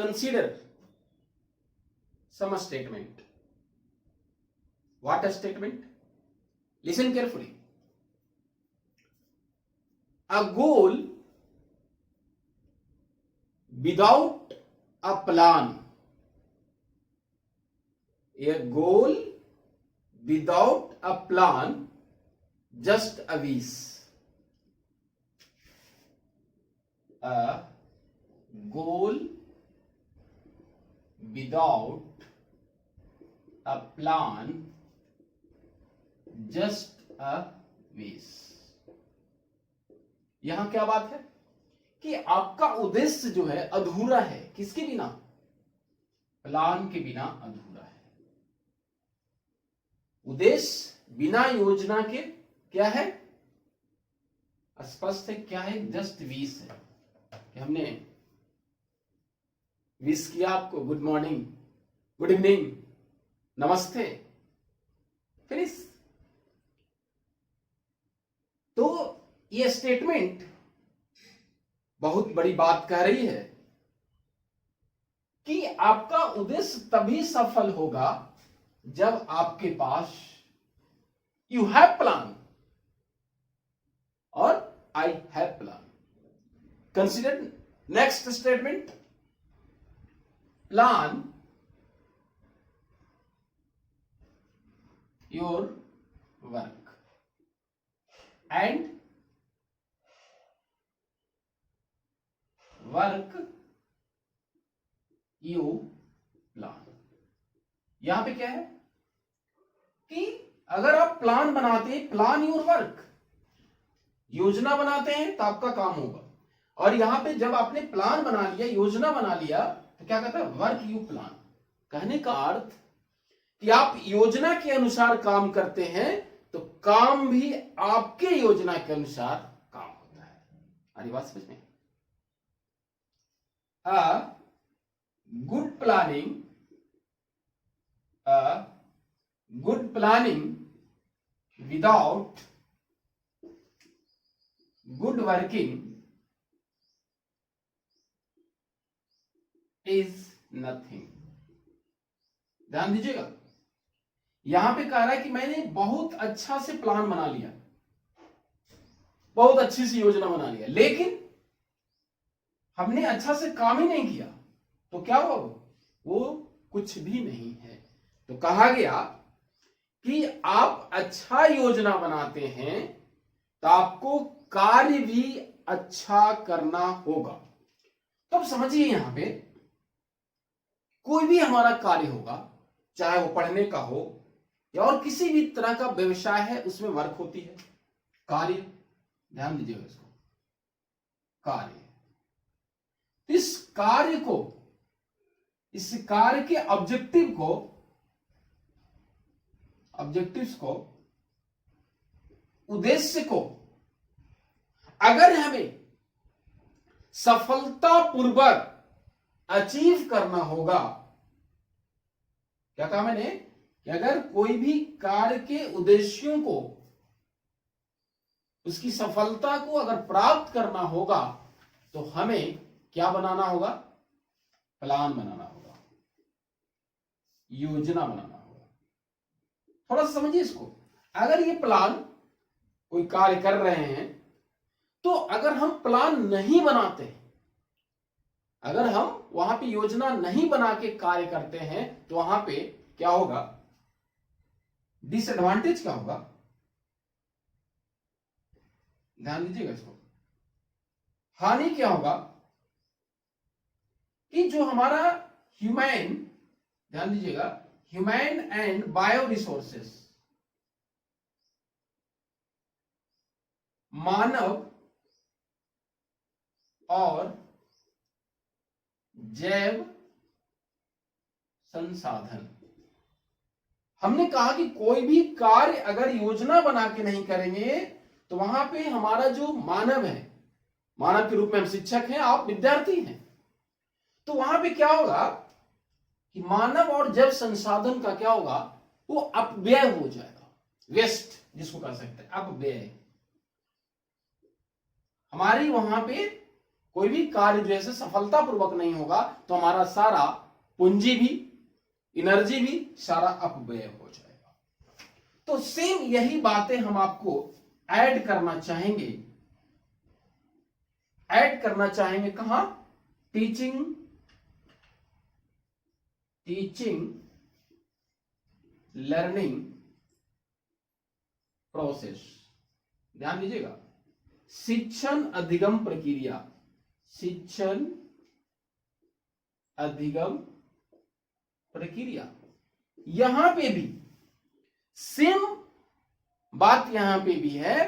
consider some statement. What a statement? Listen carefully. A goal without a plan. A goal without a plan, just a wish. A goal without a plan, just a wish. यहां क्या बात है कि आपका उद्देश्य जो है अधूरा है। किसके बिना? प्लान के बिना अधूरा है। उद्देश्य बिना योजना के क्या है? स्पष्ट है। क्या है? जस्ट विश है कि हमने विश किया आपको, गुड मॉर्निंग, गुड इवनिंग, नमस्ते, फिनिश। तो ये स्टेटमेंट बहुत बड़ी बात कह रही है कि आपका उद्देश्य तभी सफल होगा जब आपके पास यू हैव प्लान और I have plan. Consider next statement. Plan your work and work you plan. यहां पे क्या है कि अगर आप प्लान बनाते हैं, प्लान योर वर्क, योजना बनाते हैं तो आपका काम होगा। और यहां पे जब आपने प्लान बना लिया, योजना बना लिया, तो क्या कहता है? Work you plan. कहने का अर्थ कि आप योजना के अनुसार काम करते हैं तो काम भी आपके योजना के अनुसार काम होता है। अरे बात समझ में? A good planning without good working is nothing. ध्यान दीजिएगा, यहां पे कह रहा है कि मैंने बहुत अच्छा से प्लान बना लिया, बहुत अच्छी सी योजना बना लिया, लेकिन हमने अच्छा से काम ही नहीं किया तो क्या हुआ? वो कुछ भी नहीं है। तो कहा गया कि आप अच्छा योजना बनाते हैं तो आपको कार्य भी अच्छा करना होगा। तो अब समझिए, यहां पे कोई भी हमारा कार्य होगा, चाहे वो पढ़ने का हो या और किसी भी तरह का व्यवसाय है, उसमें वर्क होती है, कार्य। ध्यान दीजिएगा इसको, कार्य। इस कार्य को, इस कार्य के ऑब्जेक्टिव्स को, उद्देश्य को अगर हमें सफलतापूर्वक अचीव करना होगा, क्या कहा मैंने? कि अगर कोई भी कार्य के उद्देश्यों को, उसकी सफलता को अगर प्राप्त करना होगा तो हमें क्या बनाना होगा? प्लान बनाना होगा, योजना बनाना होगा। थोड़ा सा समझिए इसको। अगर ये प्लान, कोई कार्य कर रहे हैं, तो अगर हम प्लान नहीं बनाते, अगर हम वहां पे योजना नहीं बना के कार्य करते हैं, तो वहां पे क्या होगा? डिसएडवांटेज क्या होगा? ध्यान दीजिएगा इसको। हानि क्या होगा कि जो हमारा ह्यूमन, ध्यान दीजिएगा, ह्यूमन एंड बायो रिसोर्सेस, मानव और जैव संसाधन। हमने कहा कि कोई भी कार्य अगर योजना बना के नहीं करेंगे तो वहां पे हमारा जो मानव है, मानव के रूप में हम शिक्षक हैं, आप विद्यार्थी हैं, तो वहां पे क्या होगा कि मानव और जैव संसाधन का क्या होगा? वो अपव्यय हो जाएगा, वेस्ट जिसको कह सकते हैं, अपव्यय। हमारी वहां पे कोई भी कार्य जो है सफलतापूर्वक नहीं होगा तो हमारा सारा पूंजी भी, एनर्जी भी सारा अपव्यय हो जाएगा। तो सेम यही बातें हम आपको ऐड करना चाहेंगे कहां? Teaching learning process. ध्यान दीजिएगा, शिक्षण अधिगम प्रक्रिया, यहां पे भी सेम बात यहां पे भी है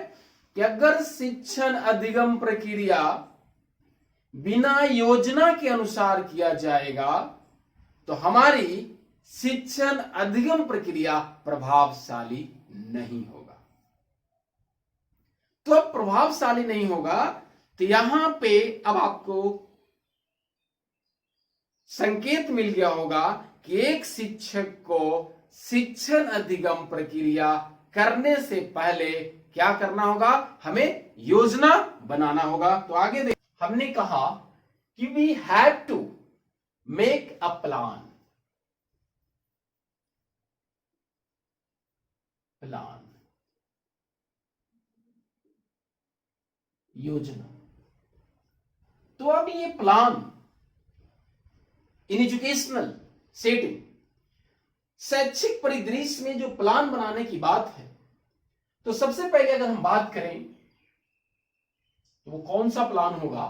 कि अगर शिक्षण अधिगम प्रक्रिया बिना योजना के अनुसार किया जाएगा तो हमारी शिक्षण अधिगम प्रक्रिया प्रभावशाली नहीं होगा। तो अब प्रभावशाली नहीं होगा तो यहां पे अब आपको संकेत मिल गया होगा कि एक शिक्षक को शिक्षण अधिगम प्रक्रिया करने से पहले क्या करना होगा? हमें योजना बनाना होगा। तो आगे देख, हमने कहा कि we have to make a plan. योजना। तो अब ये प्लान इन एजुकेशनल सेटिंग, शैक्षिक परिदृश्य में जो प्लान बनाने की बात है, तो सबसे पहले अगर हम बात करें तो वो कौन सा प्लान होगा?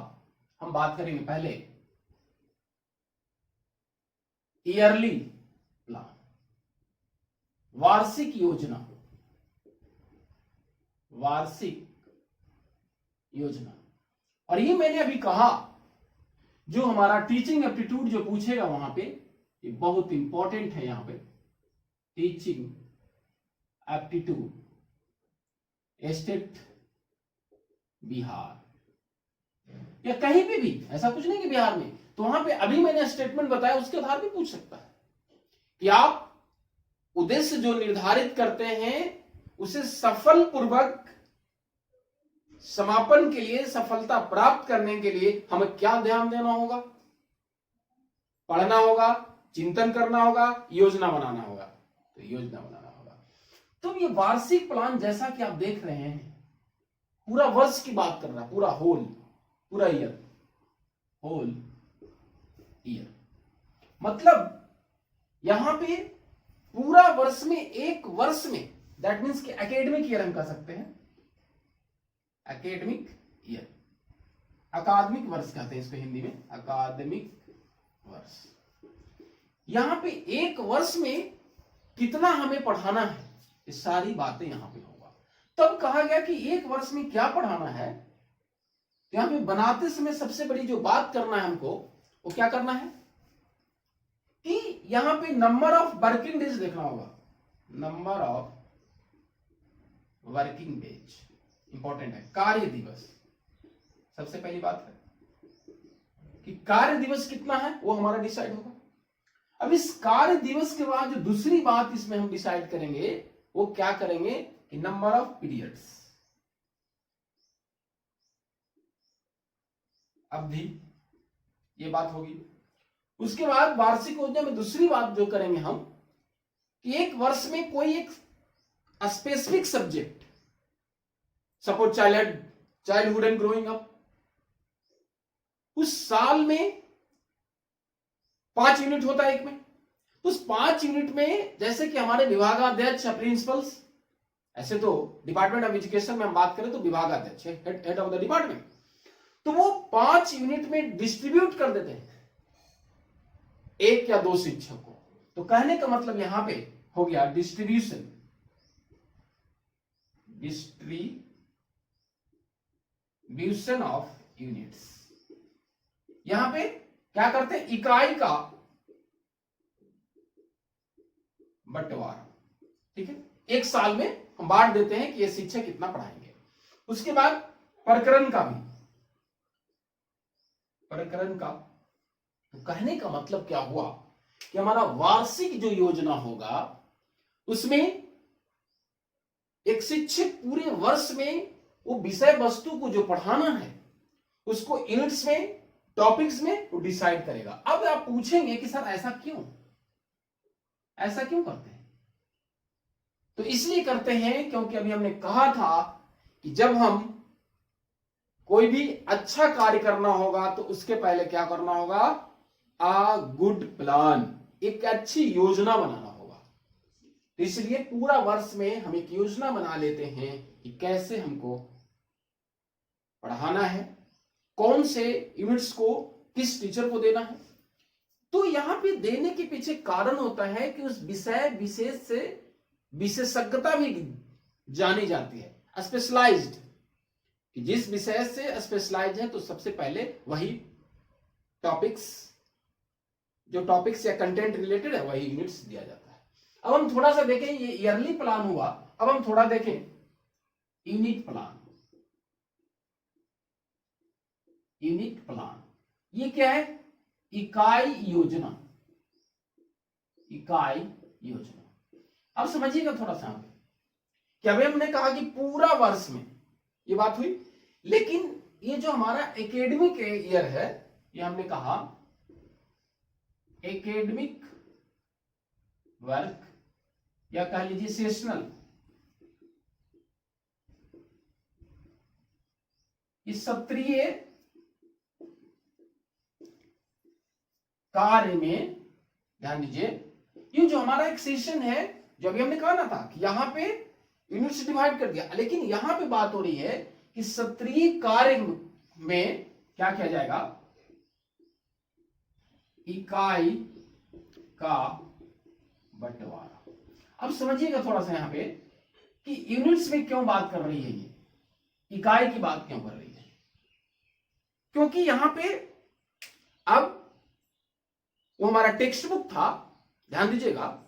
हम बात करेंगे पहले ईयरली प्लान, वार्षिक योजना। और ये मैंने अभी कहा, जो हमारा टीचिंग एप्टीट्यूड जो पूछेगा वहां पे, ये बहुत इंपॉर्टेंट है। यहां पे टीचिंग एप्टीट्यूड स्टेट बिहार या कहीं पे भी, ऐसा कुछ नहीं कि बिहार में, तो वहां पे अभी मैंने स्टेटमेंट बताया उसके आधार पे पूछ सकता है कि आप उद्देश्य जो निर्धारित करते हैं उसे सफल पूर्वक समापन के लिए, सफलता प्राप्त करने के लिए हमें क्या ध्यान देना होगा? पढ़ना होगा, चिंतन करना होगा, योजना बनाना होगा। तो योजना बनाना होगा। तो ये वार्षिक प्लान जैसा कि आप देख रहे हैं, पूरा वर्ष की बात कर रहा है, पूरा ईयर, मतलब यहां पे पूरा वर्ष में, एक वर्ष में, दैट मीन्स कि एकेडमिक ईयर हम कह सकते हैं, एकेडमिक ईयर, अकादमिक वर्ष कहते हैं इसको हिंदी में, अकादमिक वर्ष। यहां पे एक वर्ष में कितना हमें पढ़ाना है, ये सारी बातें यहां पे होगा। तब कहा गया कि एक वर्ष में क्या पढ़ाना है। यहां पे बनाते समय सबसे बड़ी जो बात करना है हमको, वो क्या करना है कि यहां पे नंबर ऑफ वर्किंग डेज देखना होगा। Number of working days important है। कार्य दिवस, सबसे पहली बात है कि कार्य दिवस कितना है वो हमारा डिसाइड होगा। अब इस कार्य दिवस के बाद जो दूसरी बात इसमें हम डिसाइड करेंगे वो क्या करेंगे कि नंबर ऑफ पीरियड्स, अवधि, ये बात होगी। उसके बाद वार्षिक योजना में दूसरी बात जो करेंगे हम कि एक वर्ष में कोई एक specific subject, suppose childhood and growing up, उस साल में 5 यूनिट होता है एक में। उस 5 यूनिट में जैसे कि हमारे विभागाध्यक्ष या प्रिंसिपल्स, ऐसे तो डिपार्टमेंट ऑफ एजुकेशन में हम बात करें तो विभागाध्यक्ष हेड ऑफ द डिपार्टमेंट, तो वो 5 यूनिट में डिस्ट्रीब्यूट कर देते हैं 1 या 2 शिक्षक को। तो कहने का मतलब यहां पे हो गया डिस्ट्रीब्यूशन ऑफ यूनिट्स। यहां पे क्या करते हैं, इकाई का बंटवारा। ठीक है, एक साल में हम बांट देते हैं कि ये शिक्षक कितना पढ़ाएंगे। उसके बाद प्रकरण का तो कहने का मतलब क्या हुआ कि हमारा वार्षिक जो योजना होगा उसमें एक शिक्षक पूरे वर्ष में वो विषय वस्तु को जो पढ़ाना है उसको यूनिट्स में, टॉपिक्स में वो डिसाइड करेगा। अब आप पूछेंगे कि सर ऐसा क्यों, ऐसा क्यों करते हैं? तो इसलिए करते हैं क्योंकि अभी हमने कहा था कि जब हम कोई भी अच्छा कार्य करना होगा तो उसके पहले क्या करना होगा? अ गुड प्लान, एक अच्छी योजना बनाना होगा। तो इसलिए पूरा वर्ष में हम एक योजना बना लेते हैं कि कैसे हमको पढ़ाना है, कौन से यूनिट्स को किस टीचर को देना है। तो यहां पे देने के पीछे कारण होता है कि उस विषय विशेष से विशेषज्ञता भी जानी जाती है, स्पेशलाइज्ड, कि जिस विषय से स्पेशलाइज है तो सबसे पहले वही टॉपिक्स, जो टॉपिक्स या कंटेंट रिलेटेड है वही यूनिट्स दिया जाता है। अब हम थोड़ा सा देखें, ये ईयरली प्लान हुआ, अब हम थोड़ा देखें यूनिट प्लान। यूनिट प्लान ये क्या है? इकाई योजना, इकाई योजना। अब समझिएगा थोड़ा सा कि अभी हमने कहा कि पूरा वर्ष में ये बात हुई, लेकिन ये जो हमारा एकेडमिक ईयर है, ये हमने कहा एकेडमिक वर्क या कह लीजिए सेशनल, इस सत्रीय कार्य में ध्यान दीजिए, ये जो हमारा एक सेशन है, जो अभी हमने कहा ना था कि यहां पे यूनिट्स डिवाइड कर दिया, लेकिन यहां पे बात हो रही है कि सत्रीय कार्य में क्या किया जाएगा? इकाई का बंटवारा। अब समझिएगा थोड़ा सा यहां पे कि यूनिट्स में क्यों बात कर रही है, ये इकाई की बात क्यों कर रही है? क्योंकि यहां पे अब वो हमारा टेक्स्ट बुक था, ध्यान दीजिएगा,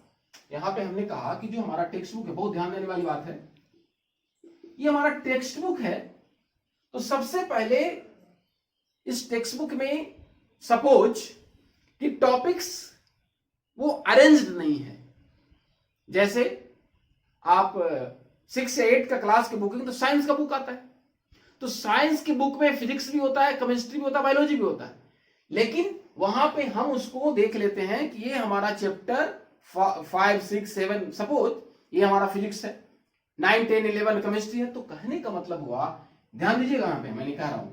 यहां पे हमने कहा कि जो हमारा टेक्स्ट बुक है, बहुत ध्यान देने वाली बात है, ये हमारा टेक्स्ट बुक है। तो सबसे पहले इस टेक्स्ट बुक में सपोज कि टॉपिक्स वो अरेंज्ड नहीं है। जैसे आप 6 या 8 का क्लास की बुकिंग, तो साइंस का बुक आता है, तो साइंस की बुक में फिजिक्स भी होता है, केमिस्ट्री भी होता है, बायोलॉजी भी होता है, लेकिन वहां पे हम उसको देख लेते हैं कि ये हमारा चैप्टर 5, 6, 7 सपोज ये हमारा फिजिक्स है, 9, 10, 11 केमिस्ट्री है। तो कहने का मतलब हुआ, ध्यान दीजिएगा यहां पे मैं कह रहा हूं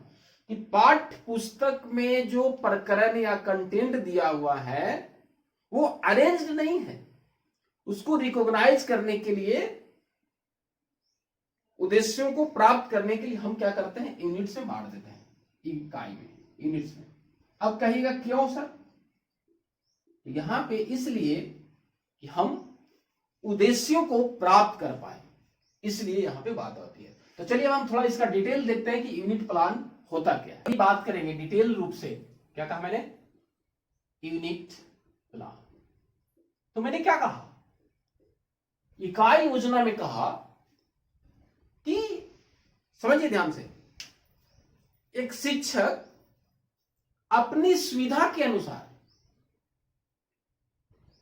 कि पाठ्य पुस्तक में जो प्रकरण या कंटेंट दिया हुआ है वो अरेंज्ड नहीं है। उसको रिकॉग्नाइज करने के लिए, उद्देश्यों को प्राप्त करने के लिए हम क्या करते हैं? यूनिट्स में बांट देते हैं, इकाई में, यूनिट्स में। अब कहिएगा क्यों सर? यहां पे इसलिए कि हम उद्देश्यों को प्राप्त कर पाए, इसलिए यहां पे बात आती है। तो चलिए अब हम थोड़ा इसका डिटेल देखते हैं कि यूनिट प्लान होता क्या है। बात करेंगे डिटेल रूप से। क्या कहा मैंने? Unit plan. तो मैंने क्या कहा? इकाई योजना में कहा कि समझिए ध्यान से, एक शिक्षक अपनी सुविधा के अनुसार,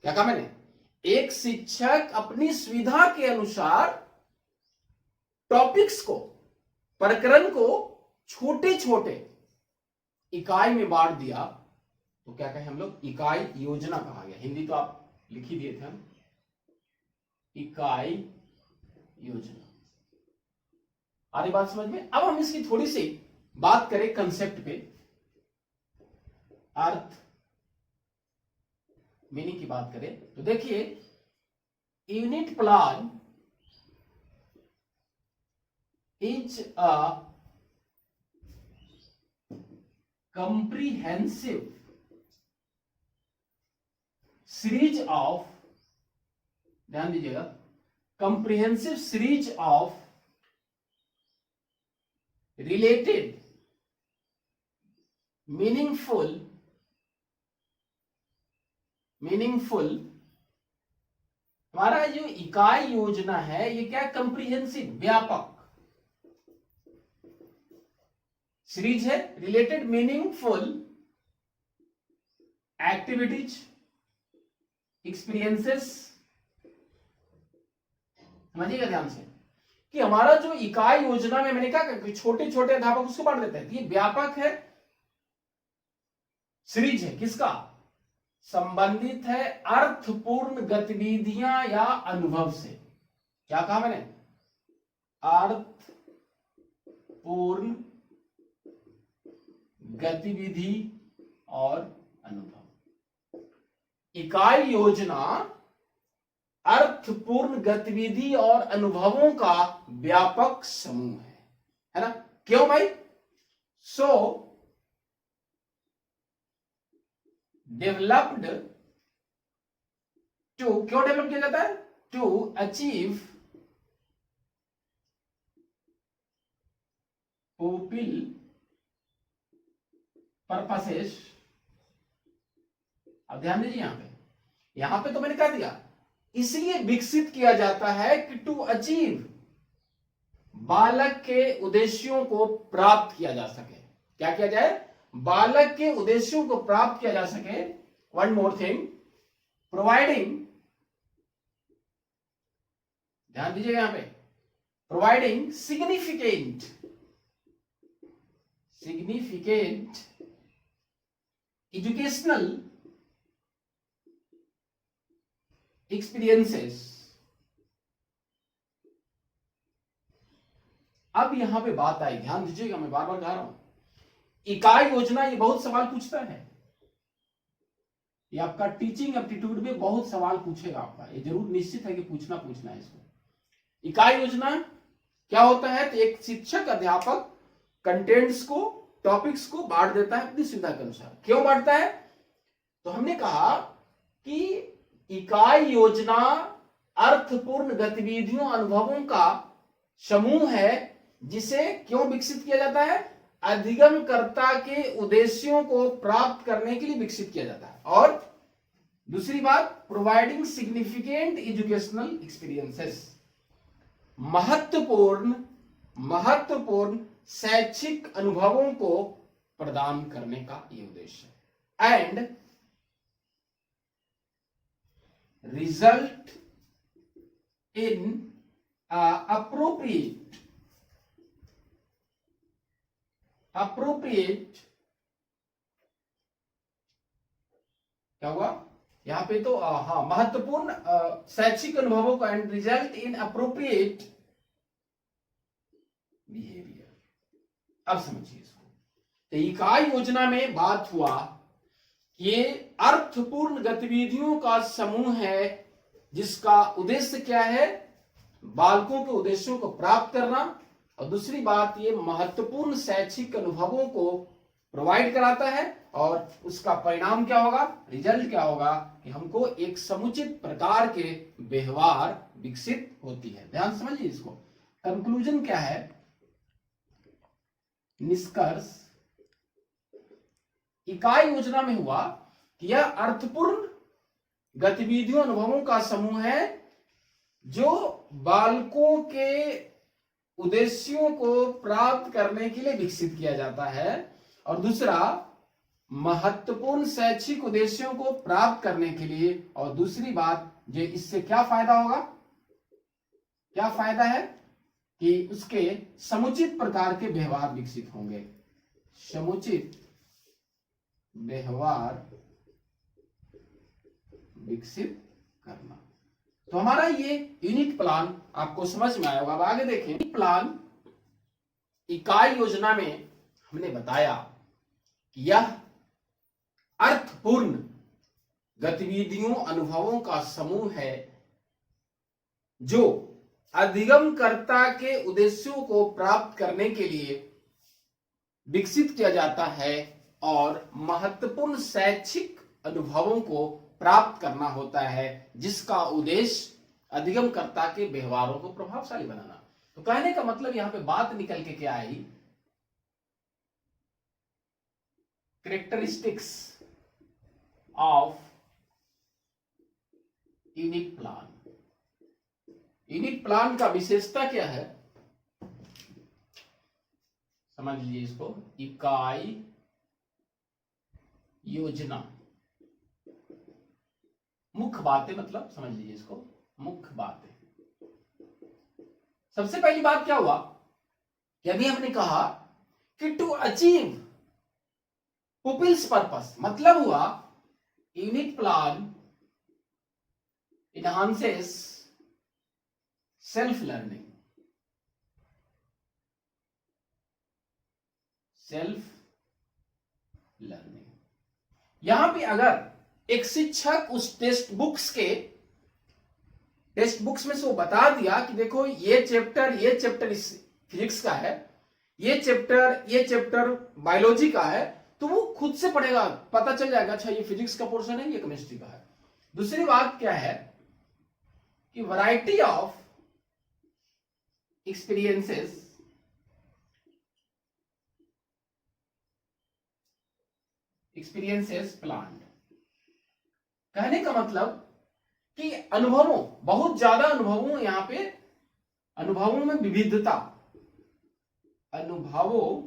क्या कहा मैंने? एक शिक्षक अपनी सुविधा के अनुसार टॉपिक्स को, प्रकरण को छोटे छोटे इकाई में बांट दिया, तो क्या कहें हम लोग? इकाई योजना कहा गया। हिंदी तो आप लिख ही दिए थे हम, इकाई योजना। आ रही बात समझ में? अब हम इसकी थोड़ी सी बात करें कंसेप्ट पे, अर्थ मीनिंग की बात करें तो देखिए, unit plan is a comprehensive series of, ध्यान दीजिएगा, comprehensive series of related meaningful हमारा जो इकाई योजना है ये क्या? कंप्रिहेंसिव, व्यापक सीरीज है, रिलेटेड मीनिंगफुल एक्टिविटीज, एक्सपीरियंसेस। समझिएगा ध्यान से, कि हमारा जो इकाई योजना में मैंने कहा कि छोटे छोटे अध्यापक उसको बांट देते हैं, ये व्यापक है, सीरीज है, किसका संबंधित है अर्थपूर्ण गतिविधियां या अनुभव से। क्या कहा मैंने, अर्थपूर्ण गतिविधि और अनुभव। इकाई योजना अर्थपूर्ण गतिविधि और अनुभवों का व्यापक समूह है ना। क्यों भाई, डेवलप्ड टू, क्यों डेवलप किया जाता है, टू अचीव पुपिल पर्पसेस। अब ध्यान दीजिए यहां पे तो मैंने कह दिया इसलिए विकसित किया जाता है कि टू अचीव, बालक के उद्देश्यों को प्राप्त किया जा सके। क्या किया जाए, बालक के उद्देश्यों को प्राप्त किया जा सके। वन मोर थिंग, प्रोवाइडिंग, ध्यान दीजिएगा यहां पे, प्रोवाइडिंग सिग्निफिकेंट एजुकेशनल एक्सपीरियंसेस। अब यहां पे बात आई, ध्यान दीजिएगा, मैं बार बार कह रहा हूं, इकाई योजना ये बहुत सवाल पूछता है, ये आपका टीचिंग एप्टीट्यूड में बहुत सवाल पूछेगा आपका, ये जरूर निश्चित है कि पूछना है इसको। इकाई योजना क्या होता है, तो एक शिक्षक अध्यापक कंटेंट्स को, टॉपिक्स को बांट देता है अपनी सुविधा के अनुसार। क्यों बांटता है, तो हमने कहा कि इकाई योजना अर्थपूर्ण गतिविधियों अनुभवों का समूह है, जिसे क्यों विकसित किया जाता है, अधिगमकर्ता के उद्देश्यों को प्राप्त करने के लिए विकसित किया जाता है। और दूसरी बात, प्रोवाइडिंग सिग्निफिकेंट एजुकेशनल एक्सपीरियंसेस, महत्वपूर्ण शैक्षिक अनुभवों को प्रदान करने का ये उद्देश्य है। एंड रिजल्ट इन अप्रोप्रिएट, क्या हुआ यहां पे, तो हाँ, महत्वपूर्ण शैक्षिक अनुभवों का, and result in appropriate behaviour. अब समझिए इसको, तो इकाई योजना में बात हुआ, ये अर्थपूर्ण गतिविधियों का समूह है जिसका उद्देश्य क्या है, बालकों के उद्देश्यों को प्राप्त करना, और दूसरी बात, ये महत्वपूर्ण शैक्षिक अनुभवों को प्रोवाइड कराता है, और उसका परिणाम क्या होगा, रिजल्ट क्या होगा, कि हमको एक समुचित प्रकार के व्यवहार विकसित होती है। ध्यान समझिए इसको। कंक्लूजन क्या है, निष्कर्ष, इकाई योजना में हुआ कि यह अर्थपूर्ण गतिविधियों अनुभवों का समूह है जो बालकों के उद्देश्यों को प्राप्त करने के लिए विकसित किया जाता है, और दूसरा, महत्वपूर्ण शैक्षिक उद्देश्यों को प्राप्त करने के लिए, और दूसरी बात, जो इससे क्या फायदा होगा, क्या फायदा है, कि उसके समुचित प्रकार के व्यवहार विकसित होंगे, समुचित व्यवहार विकसित करना। तो हमारा ये यूनिट प्लान आपको समझ में आया होगा। अब आगे देखें, प्लान इकाई योजना में हमने बताया कि यह अर्थपूर्ण गतिविधियों अनुभवों का समूह है जो अधिगमकर्ता के उद्देश्यों को प्राप्त करने के लिए विकसित किया जाता है, और महत्वपूर्ण शैक्षिक अनुभवों को प्राप्त करना होता है, जिसका उद्देश्य अधिगमकर्ता के व्यवहारों को प्रभावशाली बनाना। तो कहने का मतलब यहां पे बात निकल के क्या आई, characteristics of unit plan. Unit plan का विशेषता क्या है, समझ लीजिए इसको, इकाई योजना, मुख्य बातें, मतलब समझ लीजिए इसको, मुख्य बातें। सबसे पहली बात क्या हुआ कि अभी हमने कहा कि टू अचीव पुपिल्स पर्पस, मतलब हुआ unit plan enhances self learning. Self learning यहां पे अगर एक शिक्षक उस टेक्स्ट बुक्स में से वो बता दिया कि देखो ये चैप्टर इस फिजिक्स का है, ये चैप्टर बायोलॉजी का है, तो वो खुद से पढ़ेगा, पता चल जाएगा अच्छा ये फिजिक्स का पोर्शन है, ये केमिस्ट्री का है। दूसरी बात क्या है कि वैरायटी ऑफ एक्सपीरियंसेस प्लान्ड, कहने का मतलब कि अनुभवों, बहुत ज्यादा अनुभवों, यहां पे अनुभवों में विविधता, अनुभवों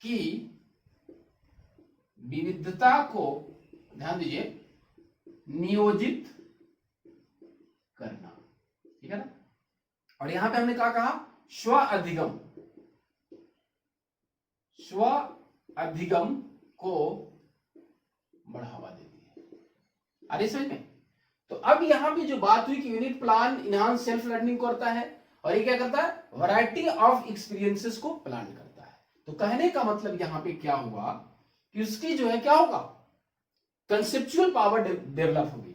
की विविधता को ध्यान दीजिए नियोजित करना, ठीक है ना। और यहां पे हमने क्या कहा, स्व अधिगम को बढ़ावा देती है। अरे समझ में, तो अब यहां पे जो बात हुई कि unit plan enhance self learning करता है, और ये क्या करता है, वैरायटी ऑफ एक्सपीरियंसेस को प्लान करता है। तो कहने का मतलब यहां पे क्या हुआ कि उसकी जो है क्या होगा, कंसेप्चुअल पावर डेवलप होगी,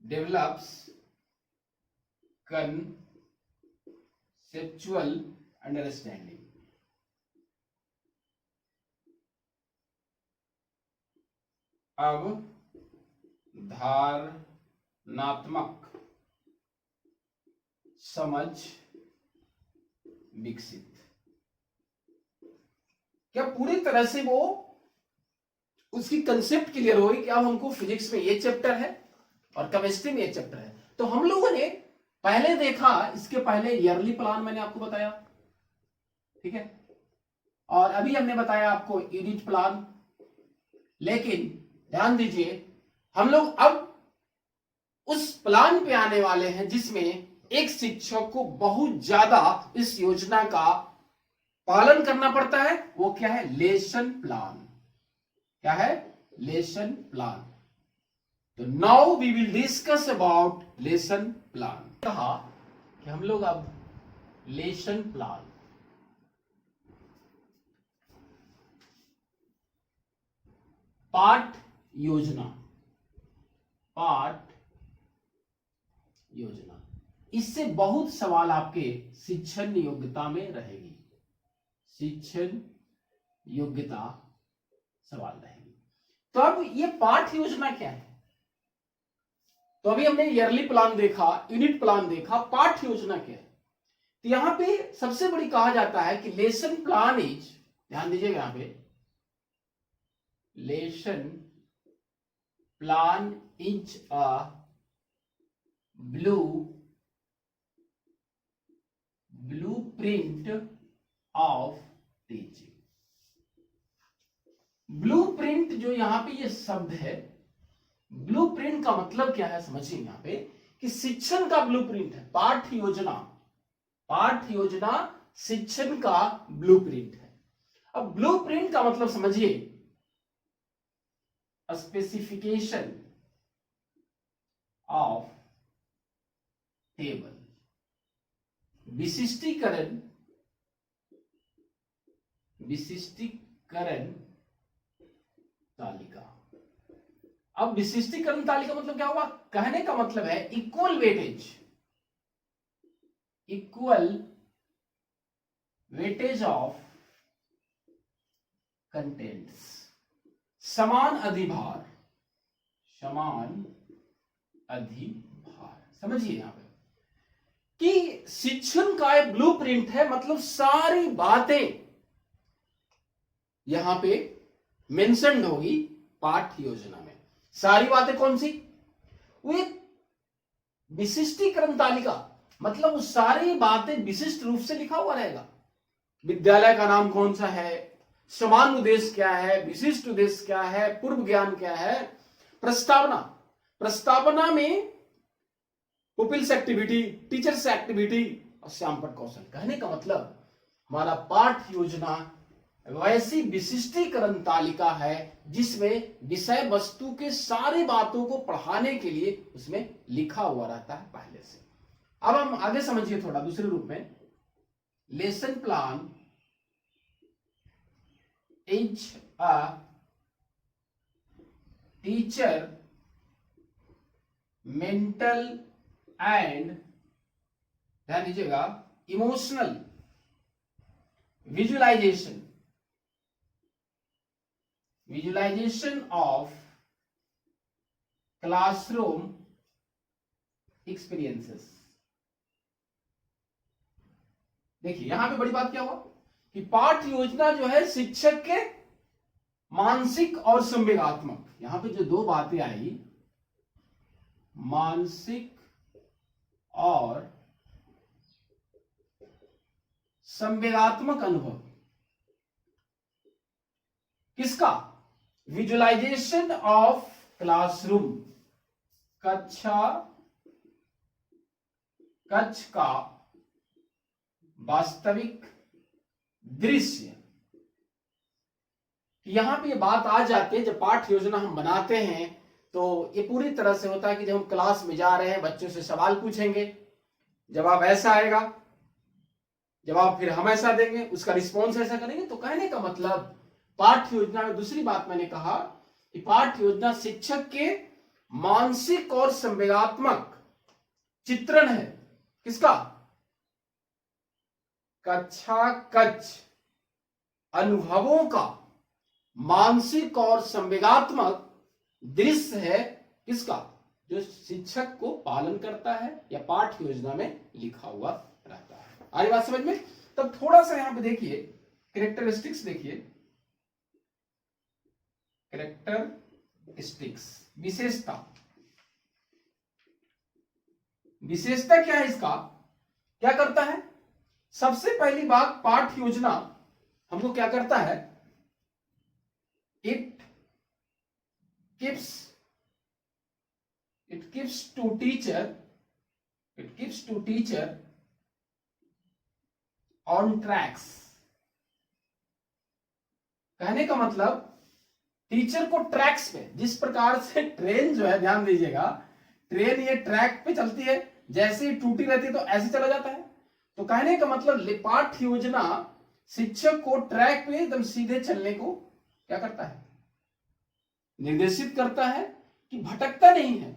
डेवलप्स कंसेप्चुअल अंडरस्टैंडिंग। अब धारणात्मक समझ विकसित, क्या पूरी तरह से वो उसकी कंसेप्ट क्लियर होगी कि अब हमको फिजिक्स में ये चैप्टर है और केमिस्ट्री में ये चैप्टर है। तो हम लोगों ने पहले देखा, इसके पहले ईयरली प्लान मैंने आपको बताया, ठीक है, और अभी हमने बताया आपको यूनिट प्लान। लेकिन ध्यान दीजिए, हम लोग अब उस प्लान पे आने वाले हैं जिसमें एक शिक्षक को बहुत ज्यादा इस योजना का पालन करना पड़ता है। वो क्या है, लेसन प्लान। क्या है, लेसन प्लान। तो now we will discuss about lesson plan. कहा कि हम लोग अब लेसन प्लान, पाठ योजना, इससे बहुत सवाल आपके शिक्षण योग्यता में रहेगी, शिक्षण योग्यता सवाल रहेगी। तो अब ये पाठ योजना क्या है, तो अभी हमने ईयरली प्लान देखा, यूनिट प्लान देखा, पाठ योजना क्या है। तो यहां पे सबसे बड़ी कहा जाता है कि लेसन प्लान इज, ध्यान दीजिएगा यहां पे, lesson plan is a blueprint of teaching. Blueprint जो यहां पे ये शब्द है, ब्लूप्रिंट का मतलब क्या है समझिए यहां पे, कि शिक्षण का ब्लूप्रिंट है, पाठ योजना शिक्षण का ब्लूप्रिंट है। अब ब्लूप्रिंट का मतलब समझिए, स्पेसिफिकेशन ऑफ टेबल, विशिष्टीकरण तालिका। अब विशिष्टीकरण तालिका मतलब क्या हुआ, कहने का मतलब है इक्वल वेटेज ऑफ कंटेंट्स, समान अधिभार। समझिए यहां पे कि शिक्षण का एक ब्लूप्रिंट है, मतलब सारी बातें यहां पे मेंशन्ड होगी पाठ योजना में। सारी बातें कौन सी, वो एक विशिष्टीकरण तालिका, मतलब वो सारी बातें विशिष्ट रूप से लिखा हुआ रहेगा। विद्यालय का नाम कौन सा है, समान उद्देश्य क्या है, विशिष्ट उद्देश्य क्या है, पूर्व ज्ञान क्या है, प्रस्तावना में पुपिल्स एक्टिविटी, टीचर्स एक्टिविटी और श्यामपट कौशल। कहने का मतलब हमारा पाठ योजना वैसी विशिष्टीकरण तालिका है जिसमें विषय वस्तु के सारी बातों को पढ़ाने के लिए उसमें लिखा हुआ रहता है पहले से। अब हम आगे समझिए थोड़ा दूसरे रूप में। Lesson plan is a teacher mental and, ध्यान दीजिएगा, emotional visualisation of classroom experiences. देखिए यहां पे बड़ी बात क्या हुआ कि पाठ योजना जो है शिक्षक के मानसिक और संवेगात्मक, यहां पे जो दो बातें आई, मानसिक और संवेगात्मक अनुभव किसका? विजुअलाइजेशन ऑफ क्लासरूम, कक्ष का वास्तविक दृश्य। यहां पे ये बात आ जाती है, जब पाठ योजना हम बनाते हैं तो ये पूरी तरह से होता है कि जब हम क्लास में जा रहे हैं, बच्चों से सवाल पूछेंगे, जवाब ऐसा आएगा, जवाब फिर हम ऐसा देंगे, उसका रिस्पॉन्स ऐसा करेंगे। तो कहने का मतलब पाठ योजना में दूसरी बात मैंने कहा कि पाठ योजना शिक्षक के मानसिक और संवेगात्मक चित्रण है। किसका? कक्षा कक्ष अनुभवों का मानसिक और संवेगात्मक दृश्य है। किसका? जो शिक्षक को पालन करता है या पाठ योजना में लिखा हुआ रहता है। आ रही बात समझ में? तब थोड़ा सा यहां पे देखिए, कैरेक्टरिस्टिक्स देखिए, कैरेक्टरिस्टिक्स, विशेषता क्या है इसका? क्या करता है? सबसे पहली बात, पाठ योजना हमको क्या करता है? It gives to teacher on tracks। कहने का मतलब टीचर को ट्रैक्स पे, जिस प्रकार से ट्रेन जो है, ध्यान दीजिएगा, ट्रेन ये ट्रैक पे चलती है, जैसे ही टूटी रहती है तो ऐसे चला जाता है। तो कहने का मतलब पाठ योजना शिक्षक को ट्रैक पे एकदम सीधे चलने को क्या करता है? निर्देशित करता है कि भटकता नहीं है।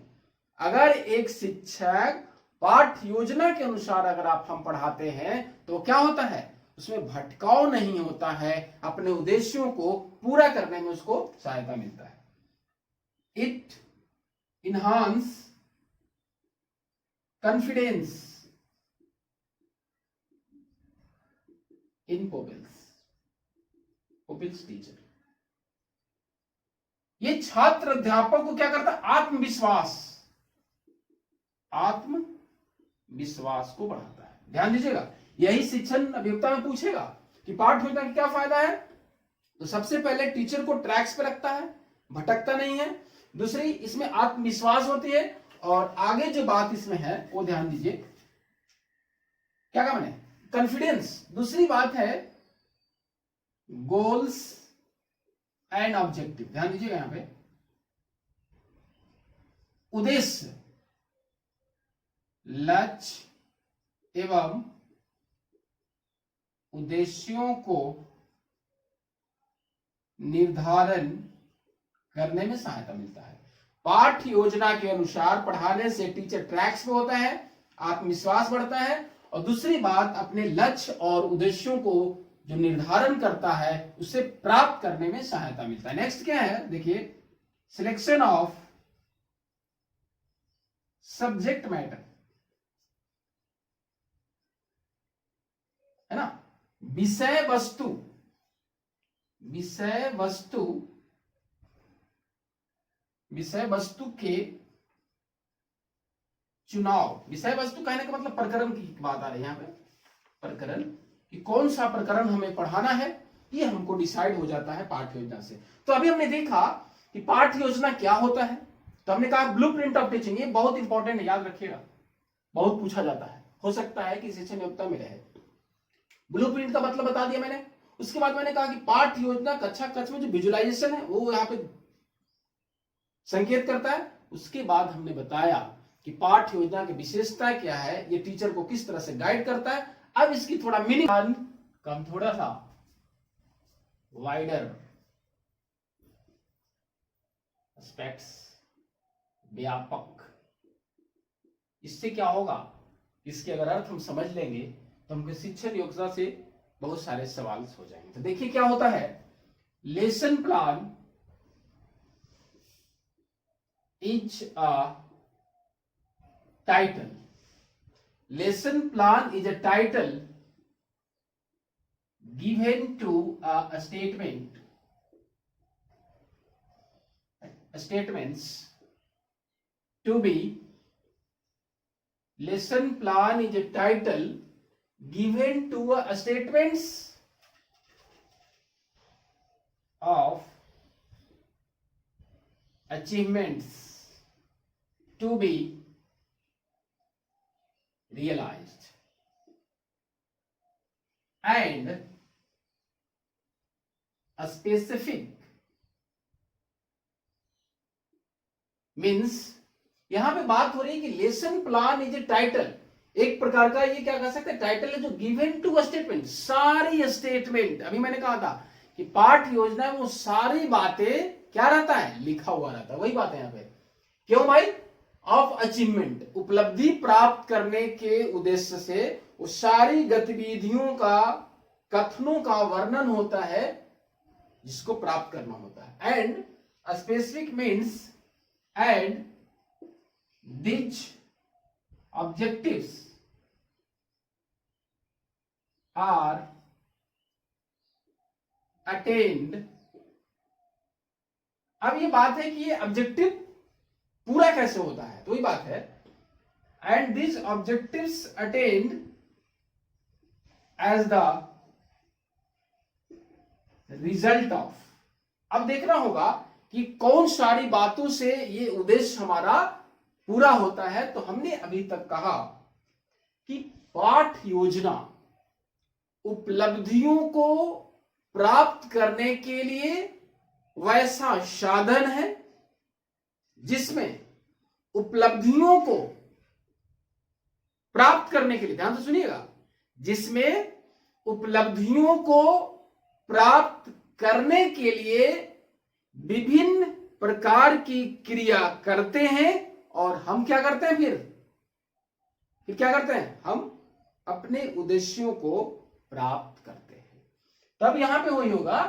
अगर एक शिक्षक पाठ योजना के अनुसार अगर हम पढ़ाते हैं तो क्या होता है? उसमें भटकाव नहीं होता है, अपने उद्देश्यों को पूरा करने में उसको सहायता मिलता है। It enhance confidence in pupils teacher. ये छात्र अध्यापक को क्या करता है? आत्मविश्वास को बढ़ाता है। ध्यान दीजिएगा, यही शिक्षण अभियोक्ता में पूछेगा कि पाठ योजना का क्या फायदा है। तो सबसे पहले टीचर को ट्रैक्स पे रखता है, भटकता नहीं है। दूसरी, इसमें आत्मविश्वास होती है। और आगे जो बात इसमें है वो ध्यान दीजिए, क्या कहा मैंने? कॉन्फिडेंस। दूसरी बात है गोल्स एंड ऑब्जेक्टिव। ध्यान दीजिएगा, यहां पे उद्देश्य, लक्ष्य एवं उद्देश्यों को निर्धारण करने में सहायता मिलता है। पाठ योजना के अनुसार पढ़ाने से टीचर ट्रैक्स पे होता है, आत्मविश्वास बढ़ता है, और दूसरी बात, अपने लक्ष्य और उद्देश्यों को जो निर्धारण करता है उसे प्राप्त करने में सहायता मिलता है। नेक्स्ट क्या है देखिए, सिलेक्शन ऑफ सब्जेक्ट मैटर, है ना? विषय वस्तु के चुनाव। विषय वस्तु कहने का मतलब प्रकरण की बात आ रही है यहां पे। प्रकरण कि कौन सा प्रकरण हमें पढ़ाना है, ये हमको डिसाइड हो जाता है पाठ योजना से। तो अभी हमने देखा कि पाठ योजना क्या होता है। तो हमने कहा ब्लूप्रिंट ऑफ टीचिंग, ये बहुत इंपॉर्टेंट है, याद रखिएगा। बहुत पूछा जाता है, हो सकता है कि शिक्षण योग्यता में रहे। ब्लूप्रिंट का मतलब बता दिया मैंने। उसके बाद मैंने कहा कि पाठ योजना कक्षा कक्ष में जो विजुअलाइजेशन है वो यहाँ पे संकेत करता है। उसके बाद हमने बताया कि पाठ योजना की विशेषता क्या है, ये टीचर को किस तरह से गाइड करता है। अब इसकी थोड़ा मीनिंग कम, थोड़ा सा वाइडर एस्पेक्ट्स, व्यापक। इससे क्या होगा, इसके अगर अर्थ हम समझ लेंगे तो हमको शिक्षण योग्यता से बहुत सारे सवाल हो जाएंगे। तो देखिए क्या होता है, lesson plan is a title. Lesson plan is a title given to a statements to be. Lesson plan is a title given to a statements of achievements to be realized and a specific means यहां पे बात हो रही है कि lesson plan is a title, एक प्रकार का ये क्या कह सकते हैं टाइटल है जो गिवन टू स्टेटमेंट, सारी स्टेटमेंट। अभी मैंने कहा था कि पाठ योजना है वो सारी बातें क्या रहता है, लिखा हुआ रहता है। वही बात है यहाँ पे, क्यों भाई, ऑफ अचीवमेंट, उपलब्धि प्राप्त करने के उद्देश्य से वो सारी गतिविधियों का, कथनों का वर्णन होता है जिसको प्राप्त करना होता है। And specific means and these objectives are attained। अब ये बात है कि ये ऑब्जेक्टिव पूरा कैसे होता है, तो ये बात है। And these objectives attained as the result of। अब देखना होगा कि कौन सारी बातों से ये उद्देश्य हमारा पूरा होता है। तो हमने अभी तक कहा कि पाठ योजना उपलब्धियों को प्राप्त करने के लिए वैसा साधन है जिसमें उपलब्धियों को प्राप्त करने के लिए, ध्यान से सुनिएगा, जिसमें उपलब्धियों को प्राप्त करने के लिए विभिन्न प्रकार की क्रिया करते हैं। और हम क्या करते हैं, फिर क्या करते हैं, हम अपने उद्देश्यों को प्राप्त करते हैं। तब यहां पे वही होगा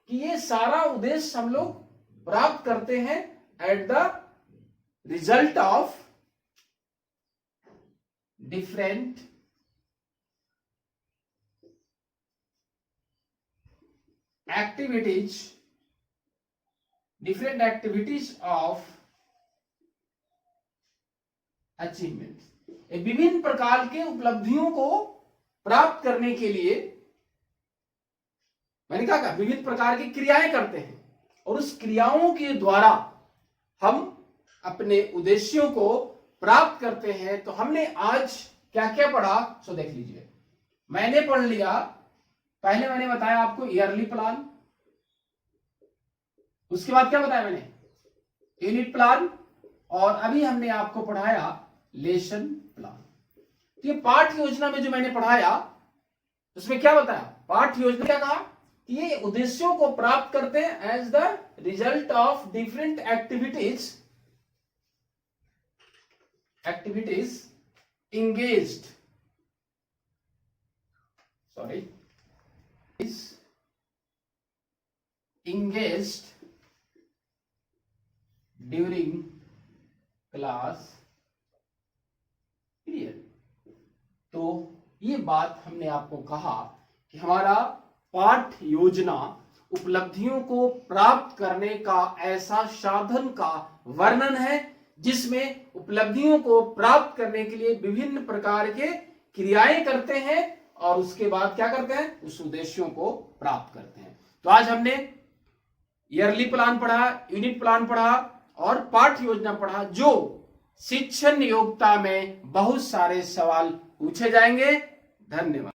कि ये सारा उद्देश्य हम लोग प्राप्त करते हैं at the result of different activities, different activities of achievement। विभिन्न प्रकार के उपलब्धियों को प्राप्त करने के लिए मैंने कहा विभिन्न प्रकार की क्रियाएं करते हैं और उस क्रियाओं के द्वारा हम अपने उद्देश्यों को प्राप्त करते हैं। तो हमने आज क्या क्या पढ़ा, सो देख लीजिए। मैंने पढ़ लिया, पहले मैंने बताया आपको ईयरली प्लान, उसके बाद क्या बताया मैंने, यूनिट प्लान, और अभी हमने आपको पढ़ाया लेसन प्लान। तो ये पाठ योजना में जो मैंने पढ़ाया उसमें क्या बताया, पाठ योजना क्या कहा कि ये उद्देश्यों को प्राप्त करते हैं as the result of different activities engaged during class period. तो ये बात हमने आपको कहा कि हमारा पाठ योजना उपलब्धियों को प्राप्त करने का ऐसा साधन का वर्णन है जिसमें उपलब्धियों को प्राप्त करने के लिए विभिन्न प्रकार के क्रियाएं करते हैं और उसके बाद क्या करते हैं, उस उद्देश्यों को प्राप्त करते हैं। तो आज हमने ईयरली प्लान पढ़ा, यूनिट प्लान पढ़ा और पाठ योजना पढ़ा, जो शिक्षण योग्यता में बहुत सारे सवाल पूछे जाएंगे। धन्यवाद।